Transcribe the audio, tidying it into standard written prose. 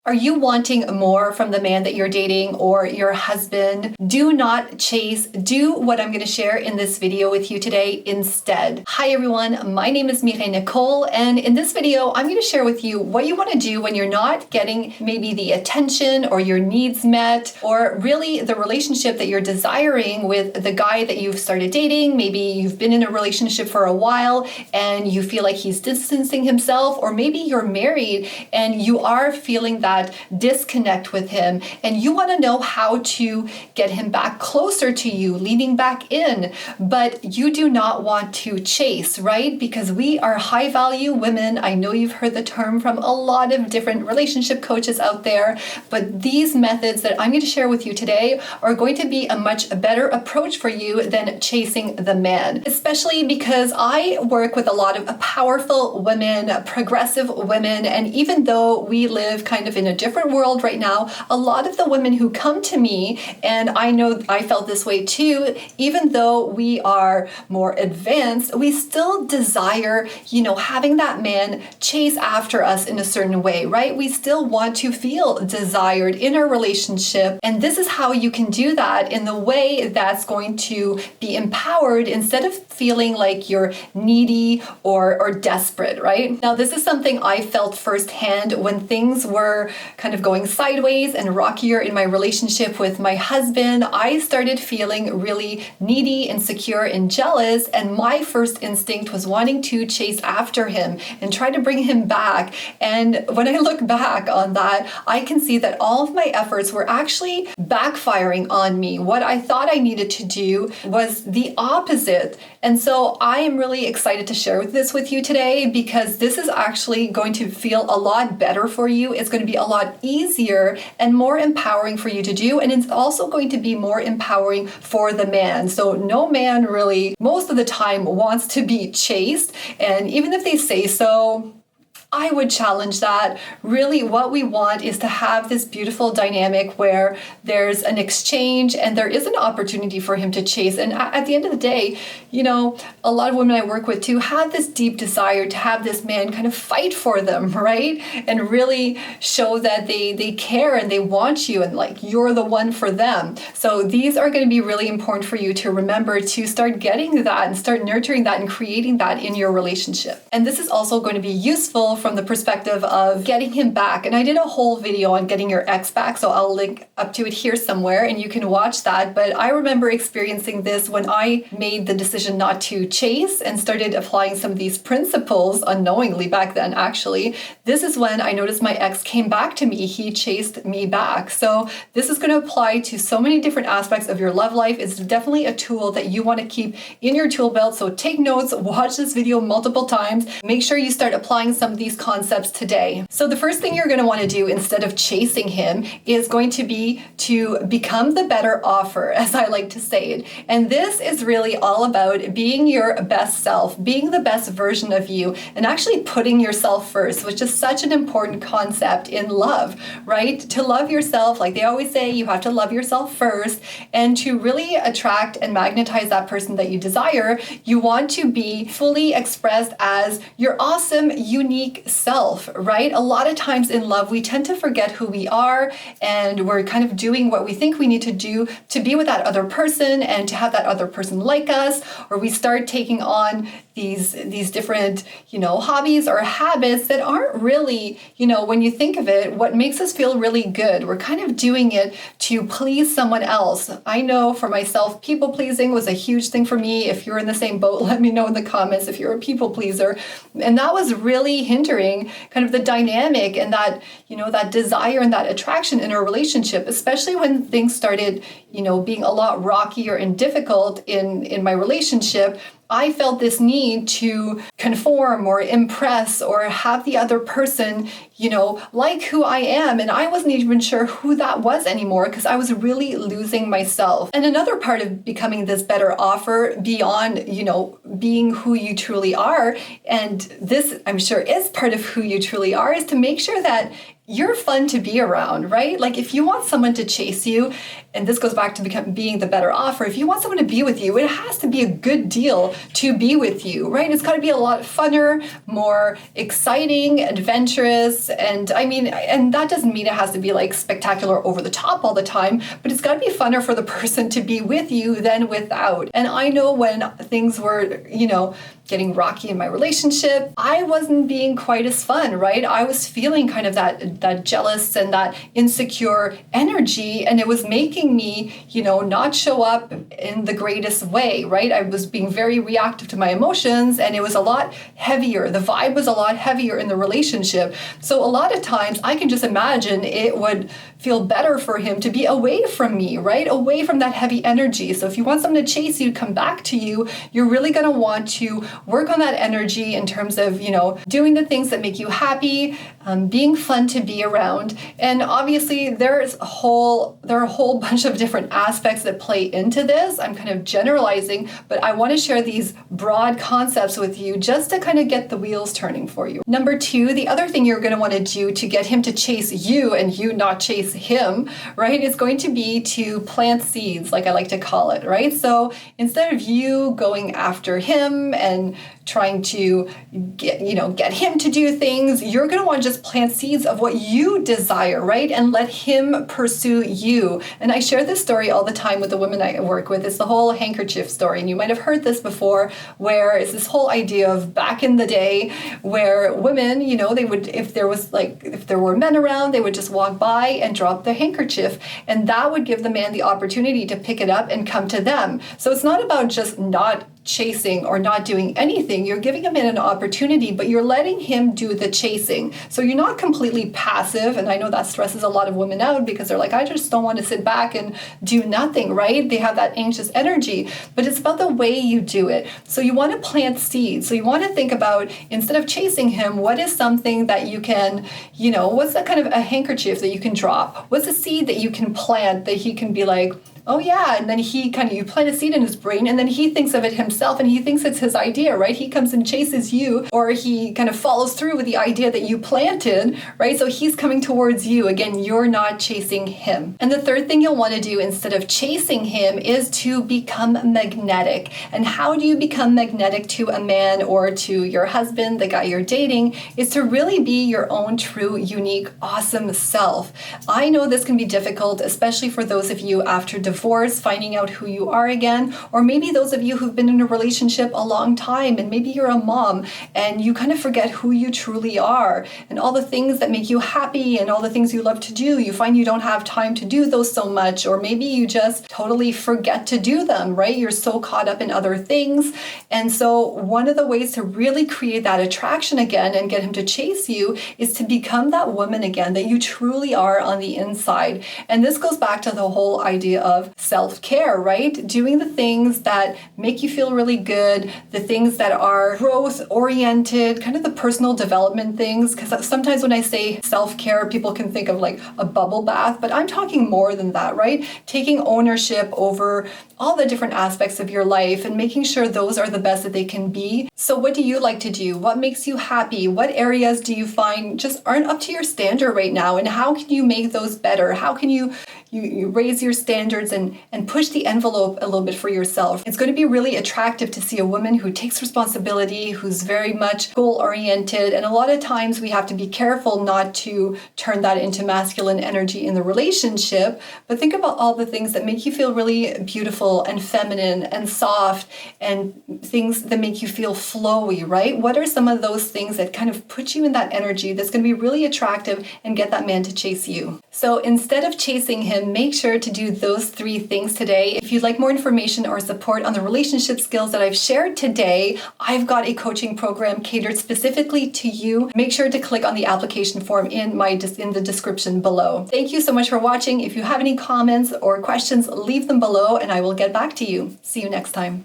Are you wanting more from the man that you're dating or your husband? Do not chase. Do what I'm going to share in this video with you today instead. Hi everyone, my name is Mireille Nicole, and in this video I'm going to share with you what you want to do when you're not getting maybe the attention or your needs met, or really the relationship that you're desiring with the guy that you've started dating. Maybe you've been in a relationship for a while and you feel like he's distancing himself, or maybe you're married and you are feeling that disconnect with him and you want to know how to get him back closer to you, leaning back in, but you do not want to chase, right? Because we are high value women. I know you've heard the term from a lot of different relationship coaches out there, but these methods that I'm going to share with you today are going to be a much better approach for you than chasing the man, especially because I work with a lot of powerful women, progressive women, and even though we live kind of in a different world right now, a lot of the women who come to me, and I know I felt this way too, even though we are more advanced, we still desire, having that man chase after us in a certain way, right? We still want to feel desired in our relationship. And this is how you can do that in the way that's going to be empowered instead of feeling like you're needy or desperate, right? Now, this is something I felt firsthand when things were kind of going sideways and rockier in my relationship with my husband. I started feeling really needy, insecure, and jealous, and my first instinct was wanting to chase after him and try to bring him back. And when I look back on that, I can see that all of my efforts were actually backfiring on me. What I thought I needed to do was the opposite. And so I am really excited to share this with you today, because this is actually going to feel a lot better for you. It's going to be a lot easier and more empowering for you to do. And it's also going to be more empowering for the man. So no man really, most of the time, wants to be chased. And even if they say so, I would challenge that. Really, what we want is to have this beautiful dynamic where there's an exchange and there is an opportunity for him to chase. And at the end of the day, a lot of women I work with too have this deep desire to have this man kind of fight for them, right? And really show that they care and they want you and like you're the one for them. So these are going to be really important for you to remember to start getting that and start nurturing that and creating that in your relationship. And this is also going to be useful from the perspective of getting him back. And I did a whole video on getting your ex back, so I'll link up to it here somewhere and you can watch that. But I remember experiencing this when I made the decision not to chase and started applying some of these principles unknowingly back then, actually. This is when I noticed my ex came back to me. He chased me back. So this is going to apply to so many different aspects of your love life. It's definitely a tool that you want to keep in your tool belt. So take notes, watch this video multiple times. Make sure you start applying some of these concepts today. So the first thing you're going to want to do instead of chasing him is going to be to become the better offer, as I like to say it. And this is really all about being your best self, being the best version of you, and actually putting yourself first, which is such an important concept in love, right? To love yourself, like they always say, you have to love yourself first. And to really attract and magnetize that person that you desire, you want to be fully expressed as your awesome, unique self, right? A lot of times in love, we tend to forget who we are and we're kind of doing what we think we need to do to be with that other person and to have that other person like us, or we start taking on these different, hobbies or habits that aren't really, when you think of it, what makes us feel really good. We're kind of doing it to please someone else. I know for myself, people pleasing was a huge thing for me. If you're in the same boat, let me know in the comments if you're a people pleaser. And that was really hindering kind of the dynamic and that, that desire and that attraction in a relationship, especially when things started, being a lot rockier and difficult in my relationship. I felt this need to conform or impress or have the other person, like who I am. And I wasn't even sure who that was anymore because I was really losing myself. And another part of becoming this better offer beyond, being who you truly are, and this I'm sure is part of who you truly are, is to make sure that you're fun to be around, right? Like if you want someone to chase you, and this goes back to being the better offer, if you want someone to be with you, it has to be a good deal to be with you, right? It's got to be a lot funner, more exciting, adventurous, and that doesn't mean it has to be like spectacular over the top all the time, but it's got to be funner for the person to be with you than without. And I know when things were, getting rocky in my relationship, I wasn't being quite as fun, right? I was feeling kind of that jealous and that insecure energy, and it was making me, not show up in the greatest way, right? I was being very reactive to my emotions, and it was a lot heavier. The vibe was a lot heavier in the relationship. So a lot of times I can just imagine it would feel better for him to be away from me, right? Away from that heavy energy. So if you want someone to chase you, come back to you, you're really going to want to work on that energy in terms of, doing the things that make you happy, being fun to be around. And obviously there are a whole bunch of different aspects that play into this. I'm kind of generalizing, but I want to share these broad concepts with you just to kind of get the wheels turning for you. Number 2, the other thing you're going to want to do to get him to chase you and you not chase him, right, is going to be to plant seeds, like I like to call it, right? So instead of you going after him and trying to get him to do things, you're going to want to just plant seeds of what you desire, right? And let him pursue you. And I share this story all the time with the women I work with. It's the whole handkerchief story. And you might have heard this before, where it's this whole idea of back in the day where women, they would, if there were men around, they would just walk by and drop their handkerchief. And that would give the man the opportunity to pick it up and come to them. So it's not about just not chasing or not doing anything. You're giving a man an opportunity, but you're letting him do the chasing. So you're not completely passive. And I know that stresses a lot of women out because they're like, I just don't want to sit back and do nothing, right? They have that anxious energy, but it's about the way you do it. So you want to plant seeds. So you want to think about, instead of chasing him, what is something that you can, what's that kind of a handkerchief that you can drop? What's a seed that you can plant that he can be like, oh yeah, and then you plant a seed in his brain, and then he thinks of it himself, and he thinks it's his idea, right? He comes and chases you, or he kind of follows through with the idea that you planted, right? So he's coming towards you. Again, you're not chasing him. And the third thing you'll want to do instead of chasing him is to become magnetic. And how do you become magnetic to a man or to your husband, the guy you're dating, is to really be your own true, unique, awesome self. I know this can be difficult, especially for those of you after divorce, finding out who you are again, or maybe those of you who've been in a relationship a long time, and maybe you're a mom and you kind of forget who you truly are and all the things that make you happy and all the things you love to do. You find you don't have time to do those so much, or maybe you just totally forget to do them, right? You're so caught up in other things. And so one of the ways to really create that attraction again and get him to chase you is to become that woman again that you truly are on the inside. And this goes back to the whole idea of self-care, right? Doing the things that make you feel really good, the things that are growth-oriented, kind of the personal development things. Because sometimes when I say self-care, people can think of like a bubble bath, but I'm talking more than that, right? Taking ownership over all the different aspects of your life and making sure those are the best that they can be. So what do you like to do? What makes you happy? What areas do you find just aren't up to your standard right now? And how can you make those better? How can you raise your standards and push the envelope a little bit for yourself? It's going to be really attractive to see a woman who takes responsibility, who's very much goal-oriented. And a lot of times we have to be careful not to turn that into masculine energy in the relationship. But think about all the things that make you feel really beautiful and feminine and soft, and things that make you feel flowy, right? What are some of those things that kind of put you in that energy that's going to be really attractive and get that man to chase you? So instead of chasing him, make sure to do those 3 things today. If you'd like more information or support on the relationship skills that I've shared today, I've got a coaching program catered specifically to you. Make sure to click on the application form in the description below. Thank you so much for watching. If you have any comments or questions, leave them below and I will get back to you. See you next time.